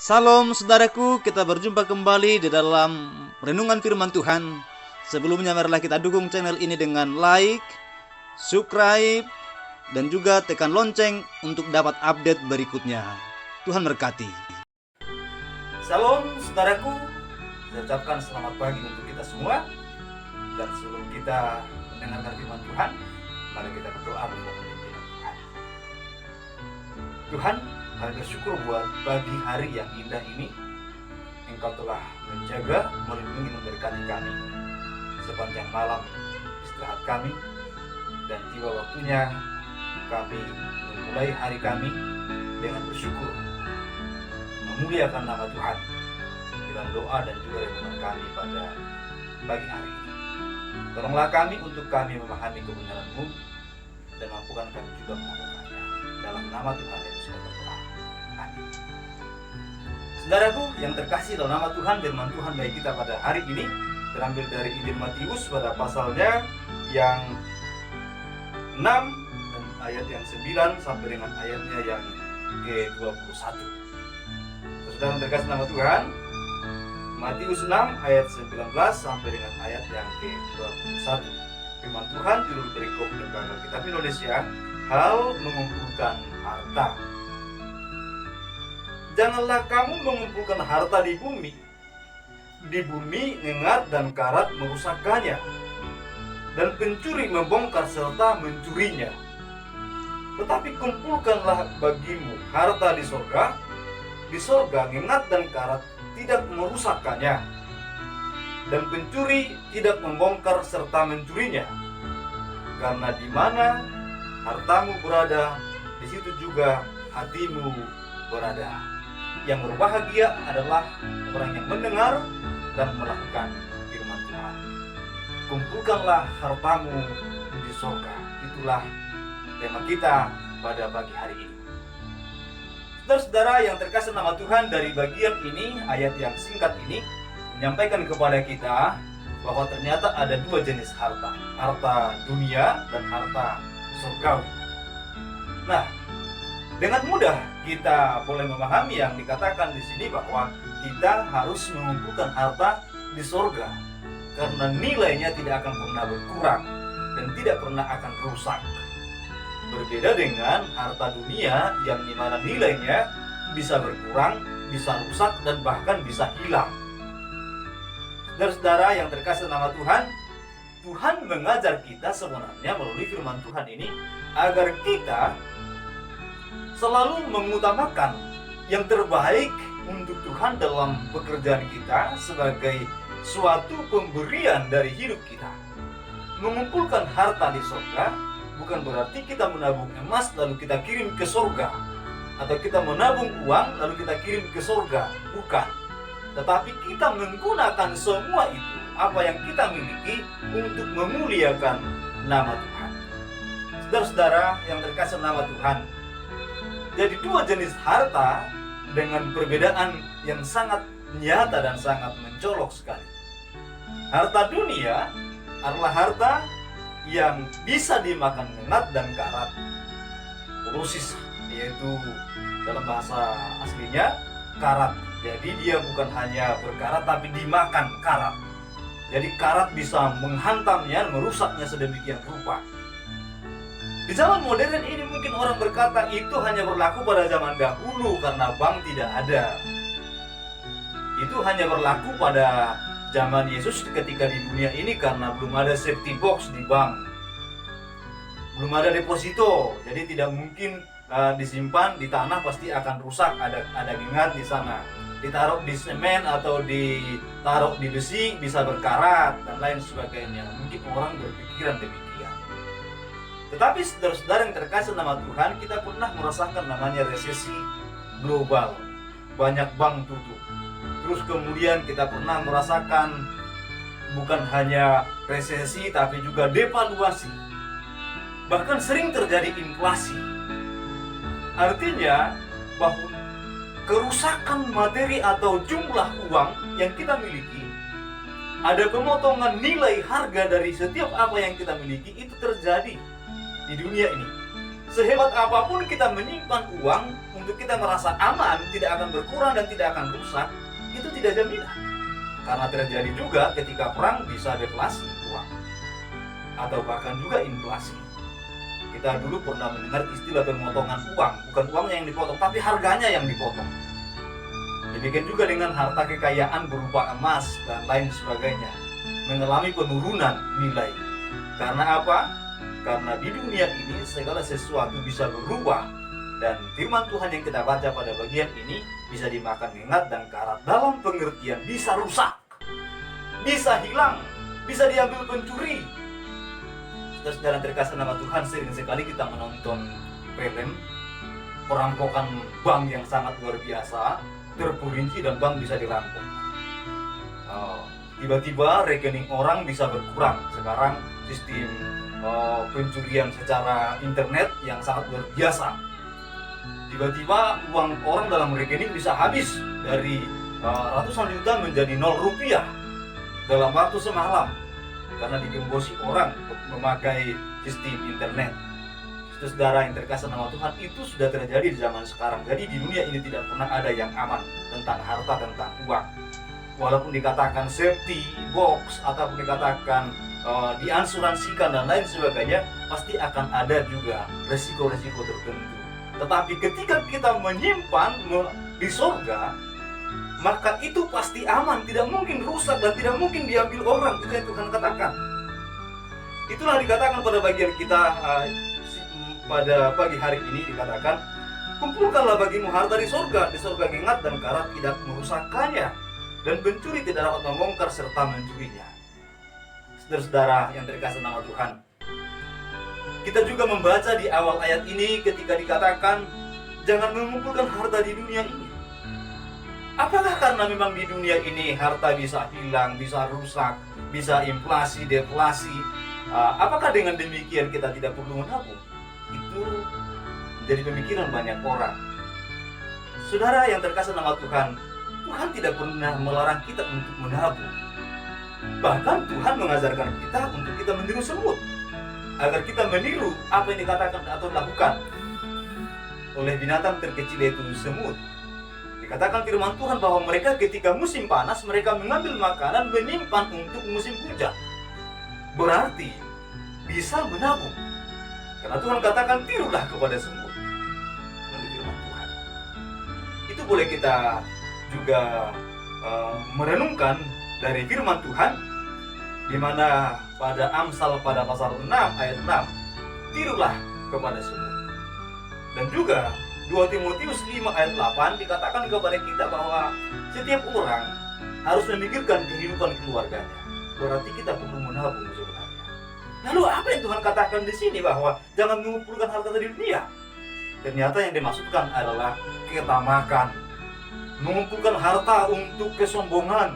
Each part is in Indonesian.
Salam saudaraku, kita berjumpa kembali di dalam renungan firman Tuhan. Sebelumnya marilah kita dukung channel ini dengan like, subscribe, dan juga tekan lonceng untuk dapat update berikutnya. Tuhan berkati. Salam saudaraku, saya ucapkan selamat pagi untuk kita semua. Dan sebelum kita mendengarkan firman Tuhan, mari kita berdoa memohon pimpinan Tuhan. Tuhan, kami bersyukur buat pagi hari yang indah ini. Engkau telah menjaga, melindungi, memberkati kami sepanjang malam istirahat kami. Dan tiba waktunya kami memulai hari kami dengan bersyukur, memuliakan nama Tuhan dalam doa dan juga renungan kami pada pagi hari ini. Tolonglah kami untuk kami memahami kebenaran-Mu dan mampukan kami juga melakukannya. Dalam nama Tuhan Yesus kami berdoa. Amin. Saudaraku yang terkasih dalam nama Tuhan, firman Tuhan bagi kita pada hari ini terambil dari Injil Matius pada pasalnya yang 6 dan ayat yang 9 sampai dengan ayatnya yang ke-21. Saudara yang terkasih nama Tuhan, Matius 6 ayat 19 sampai dengan ayat yang ke-21. Firman Tuhan judul perikop lembaga kitab Indonesia, hal mengumpulkan harta. Janganlah kamu mengumpulkan harta di bumi. Di bumi ngengat dan karat merusakkannya, dan pencuri membongkar serta mencurinya. Tetapi kumpulkanlah bagimu harta di sorga. Di sorga ngengat dan karat tidak merusakkannya, dan pencuri tidak membongkar serta mencurinya. Karena di mana hartamu berada, di situ juga hatimu berada. Yang berbahagia adalah orang yang mendengar dan melakukan firman Tuhan. Kumpulkanlah hartamu di sorga. Itulah tema kita pada pagi hari ini. Saudara-saudara yang terkasih nama Tuhan, dari bagian ini, ayat yang singkat ini menyampaikan kepada kita bahwa ternyata ada dua jenis harta, harta dunia dan harta surgawi. Nah, dengan mudah kita boleh memahami yang dikatakan di sini bahwa kita harus mengumpulkan harta di surga, karena nilainya tidak akan pernah berkurang dan tidak pernah akan rusak. Berbeda dengan harta dunia yang dimana nilainya bisa berkurang, bisa rusak, dan bahkan bisa hilang. Saudara-saudara yang terkasih nama Tuhan, Tuhan mengajar kita sebenarnya melalui firman Tuhan ini agar kita selalu mengutamakan yang terbaik untuk Tuhan dalam pekerjaan kita sebagai suatu pemberian dari hidup kita. Mengumpulkan harta di surga bukan berarti kita menabung emas lalu kita kirim ke surga, atau kita menabung uang lalu kita kirim ke surga. Bukan. Tetapi kita menggunakan semua itu, apa yang kita miliki, untuk memuliakan nama Tuhan. Saudara-saudara yang terkasih nama Tuhan, jadi dua jenis harta dengan perbedaan yang sangat nyata dan sangat mencolok sekali. Harta dunia adalah harta yang bisa dimakan ngenat dan karat, urusis, yaitu dalam bahasa aslinya karat. Jadi dia bukan hanya berkarat tapi dimakan karat. Jadi karat bisa menghantamnya, merusaknya sedemikian rupa. Di zaman modern ini mungkin orang berkata itu hanya berlaku pada zaman dahulu karena bank tidak ada. Itu hanya berlaku pada zaman Yesus ketika di dunia ini karena belum ada safety box di bank, belum ada deposito, jadi tidak mungkin disimpan di tanah, pasti akan rusak. Ada gengat di sana, ditaruh di semen atau ditaruh di besi bisa berkarat dan lain sebagainya. Mungkin orang berpikiran demikian. Tetapi saudara-saudara yang terkasih nama Tuhan, kita pernah merasakan namanya resesi global, banyak bank tutup. Terus kemudian kita pernah merasakan bukan hanya resesi tapi juga devaluasi. Bahkan sering terjadi inflasi. Artinya bahwa kerusakan materi atau jumlah uang yang kita miliki, ada pemotongan nilai harga dari setiap apa yang kita miliki, itu terjadi di dunia ini. Sehebat apapun kita menyimpan uang untuk kita merasa aman, tidak akan berkurang dan tidak akan rusak, itu tidak jaminan. Karena terjadi juga ketika perang bisa deflasi uang atau bahkan juga inflasi. Kita dulu pernah mendengar istilah pemotongan uang, bukan uangnya yang dipotong, tapi harganya yang dipotong. Demikian juga dengan harta kekayaan berupa emas dan lain sebagainya, mengalami penurunan nilai. Karena apa? Karena di dunia ini segala sesuatu bisa berubah, dan firman Tuhan yang kita baca pada bagian ini bisa dimakan ingat dan karat dalam pengertian bisa rusak, bisa hilang, bisa diambil pencuri. Saudara terkasih nama Tuhan, sering sekali kita menonton film perampokan bank yang sangat luar biasa, terperinci dan bank bisa dirampok. Tiba-tiba rekening orang bisa berkurang. Sekarang sistem pencurian secara internet yang sangat luar biasa. Tiba-tiba uang orang dalam rekening bisa habis dari ratusan juta menjadi 0 rupiah dalam waktu semalam karena digembosi orang memakai sistem internet. Saudara yang terkasih nama Tuhan, itu sudah terjadi di zaman sekarang. Jadi di dunia ini tidak pernah ada yang aman tentang harta, tentang uang. Walaupun dikatakan safety box ataupun dikatakan diasuransikan dan lain sebagainya, pasti akan ada juga resiko-resiko tertentu. Tetapi ketika kita menyimpan di surga, maka itu pasti aman, tidak mungkin rusak dan tidak mungkin diambil orang. Itu yang Tuhan katakan. Itulah dikatakan pada bagian kita pada pagi hari ini, dikatakan, kumpulkanlah bagimu harta di surga gengat dan karat tidak merusakkannya, dan pencuri tidak dapat membongkar serta mencurinya. Saudara-saudara yang terkasih nama Tuhan, kita juga membaca di awal ayat ini ketika dikatakan jangan mengumpulkan harta di dunia ini. Apakah karena memang di dunia ini harta bisa hilang, bisa rusak, bisa inflasi, deflasi? Apakah dengan demikian kita tidak perlu menabung? Itu jadi pemikiran banyak orang. Saudara yang terkasih nama Tuhan, Tuhan tidak pernah melarang kita untuk menabung. Bahkan Tuhan mengajarkan kita untuk kita meniru semut, agar kita meniru apa yang dikatakan atau dilakukan oleh binatang terkecil yaitu semut. Dikatakan firman Tuhan bahwa mereka ketika musim panas mereka mengambil makanan menyimpan untuk musim hujan. Berarti bisa menabung. Karena Tuhan katakan tirulah kepada semut. Menurut firman Tuhan. Itu boleh kita juga merenungkan dari firman Tuhan, di mana pada Amsal pada pasal 6 ayat 6, tirulah kepada semut. Dan juga 2 Timotius 5 ayat 8 dikatakan kepada kita bahwa setiap orang harus memikirkan kehidupan keluarganya. Berarti kita perlu menabung sebenarnya. Lalu apa yang Tuhan katakan di sini bahwa jangan mengumpulkan harta di dunia? Ternyata yang dimaksudkan adalah ketamakan, mengumpulkan harta untuk kesombongan,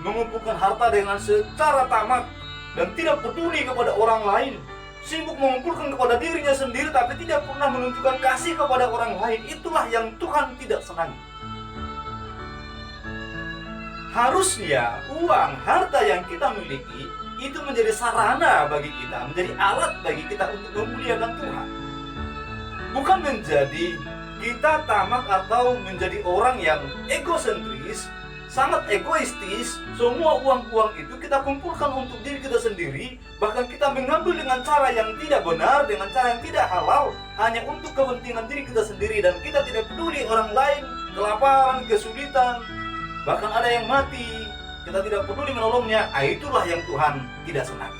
mengumpulkan harta dengan secara tamak dan tidak peduli kepada orang lain, sibuk mengumpulkan kepada dirinya sendiri tapi tidak pernah menunjukkan kasih kepada orang lain. Itulah yang Tuhan tidak senangi. Harusnya uang, harta yang kita miliki itu menjadi sarana bagi kita, menjadi alat bagi kita untuk memuliakan Tuhan. Bukan menjadi kita tamak atau menjadi orang yang egosentris, sangat egoistis. Semua uang-uang itu kita kumpulkan untuk diri kita sendiri, bahkan kita mengambil dengan cara yang tidak benar, dengan cara yang tidak halal, hanya untuk kepentingan diri kita sendiri, dan kita tidak peduli orang lain kelaparan, kesulitan, bahkan ada yang mati, kita tidak peduli menolongnya. Itulah yang Tuhan tidak senang.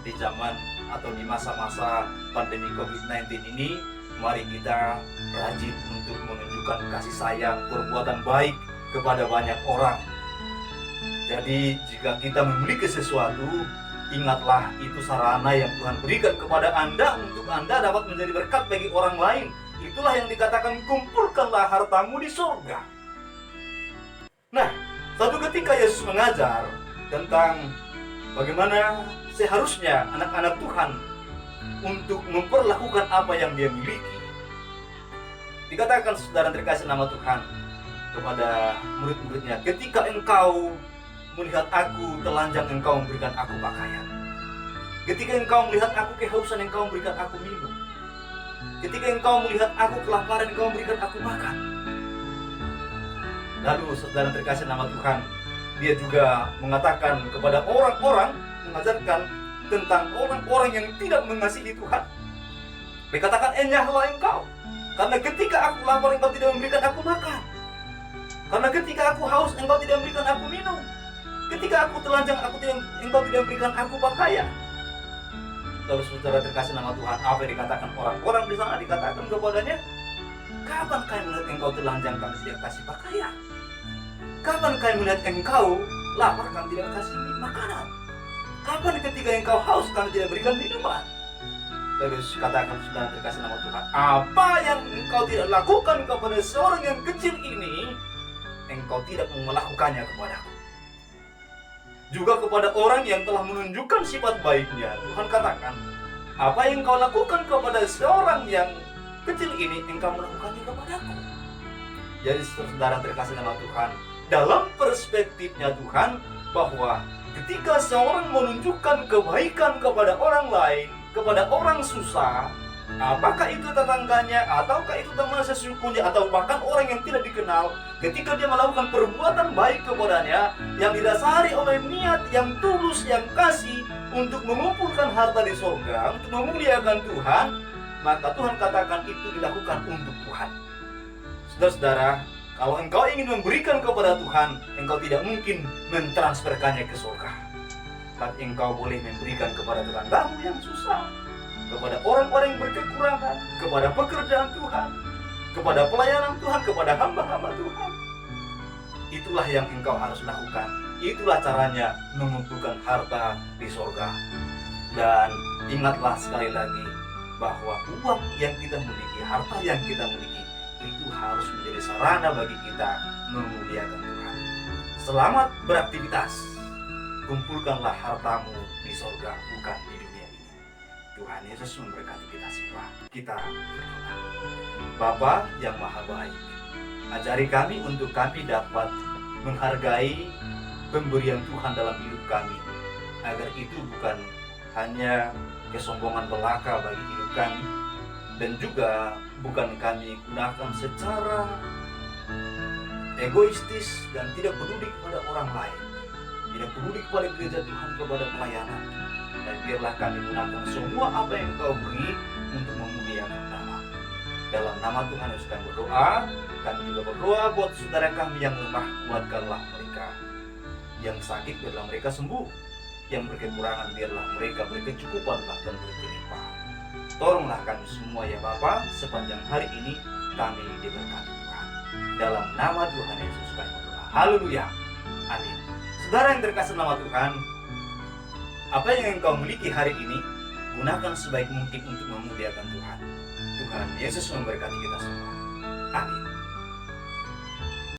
Di zaman atau di masa-masa pandemi COVID-19 ini, mari kita rajin untuk menunjukkan kasih sayang, perbuatan baik kepada banyak orang. Jadi jika kita memiliki sesuatu, ingatlah itu sarana yang Tuhan berikan kepada Anda untuk Anda dapat menjadi berkat bagi orang lain. Itulah yang dikatakan kumpulkanlah hartamu di surga. Nah, suatu ketika Yesus mengajar tentang bagaimana seharusnya anak-anak Tuhan untuk memperlakukan apa yang dia miliki. Dikatakan saudara terkasih nama Tuhan kepada murid-muridnya, ketika engkau melihat aku telanjang, engkau memberikan aku pakaian. Ketika engkau melihat aku kehausan, engkau memberikan aku minum. Ketika engkau melihat aku kelaparan, engkau memberikan aku makan. Lalu saudara terkasih nama Tuhan, dia juga mengatakan kepada orang-orang, mengajarkan tentang orang-orang yang tidak mengasihi Tuhan. Dia katakan, enyahlah engkau, karena ketika aku lapar engkau tidak memberikan aku makan. Karena ketika aku haus engkau tidak memberikan aku minum. Ketika aku telanjang engkau tidak memberikan aku pakaian. Lalu saudara terkasih nama Tuhan, apa yang dikatakan orang-orang di sana? Dikatakan kepadanya, kapan kami melihat engkau telanjang kami tidak kasih pakaian? Kapan kami melihat engkau lapar kami tidak kasih makanan? Kapan ketika engkau haus kami tidak berikan minuman? Lalu katakan saudara terkasih nama Tuhan, apa yang engkau tidak lakukan kepada seorang yang kecil ini, engkau tidak mau melakukannya kepadaku. Juga kepada orang yang telah menunjukkan sifat baiknya, Tuhan katakan, apa yang engkau lakukan kepada seorang yang kecil ini, engkau melakukannya kepadaku. Jadi saudara terkasih nama Tuhan, dalam perspektifnya Tuhan, bahwa ketika seorang menunjukkan kebaikan kepada orang lain, kepada orang susah, apakah itu tetangganya, ataukah itu teman sesukunya, atau bahkan orang yang tidak dikenal, ketika dia melakukan perbuatan baik kepadanya, yang didasari oleh niat yang tulus, yang kasih, untuk mengumpulkan harta di surga, untuk memuliakan Tuhan, maka Tuhan katakan itu dilakukan untuk Tuhan. Saudara-saudara, kalau engkau ingin memberikan kepada Tuhan, engkau tidak mungkin mentransferkannya ke surga. Tapi engkau boleh memberikan kepada tetanggamu yang susah, kepada orang-orang yang berkekurangan, kepada pekerjaan Tuhan, kepada pelayanan Tuhan, kepada hamba-hamba Tuhan. Itulah yang engkau harus lakukan. Itulah caranya mengumpulkan harta di surga. Dan ingatlah sekali lagi bahwa uang yang kita miliki, harta yang kita miliki, itu harus menjadi sarana bagi kita memuliakan Tuhan. Selamat beraktivitas. Kumpulkanlah hartamu di surga, bukan di dunia ini. Tuhan Yesus memberkati kita semua. Kita berdoa. Bapa yang maha baik, ajari kami untuk kami dapat menghargai pemberian Tuhan dalam hidup kami, agar itu bukan hanya kesombongan belaka bagi hidup kami, dan juga bukan kami gunakan secara egoistis dan tidak peduli kepada orang lain, tidak peduli kepada gereja Tuhan, kepada pelayanan. Dan biarlah kami gunakan semua apa yang Kau beri untuk memuliakan nama. Dalam nama Tuhan Yesus kami berdoa. Kami juga berdoa buat saudara kami yang lemah, kuatkanlah mereka. Yang sakit biarlah mereka sembuh. Yang berkekurangan biarlah mereka berkecukupan bahkan berkelimpahan. Tolonglah kami semua ya Bapa, sepanjang hari ini kami diberkati Tuhan. Dalam nama Tuhan Yesus kami berdoa. Haleluya. Amin. Saudara yang terkasih nama Tuhan, apa yang engkau miliki hari ini, gunakan sebaik mungkin untuk memuliakan Tuhan. Tuhan Yesus memberkati kita semua. Amin.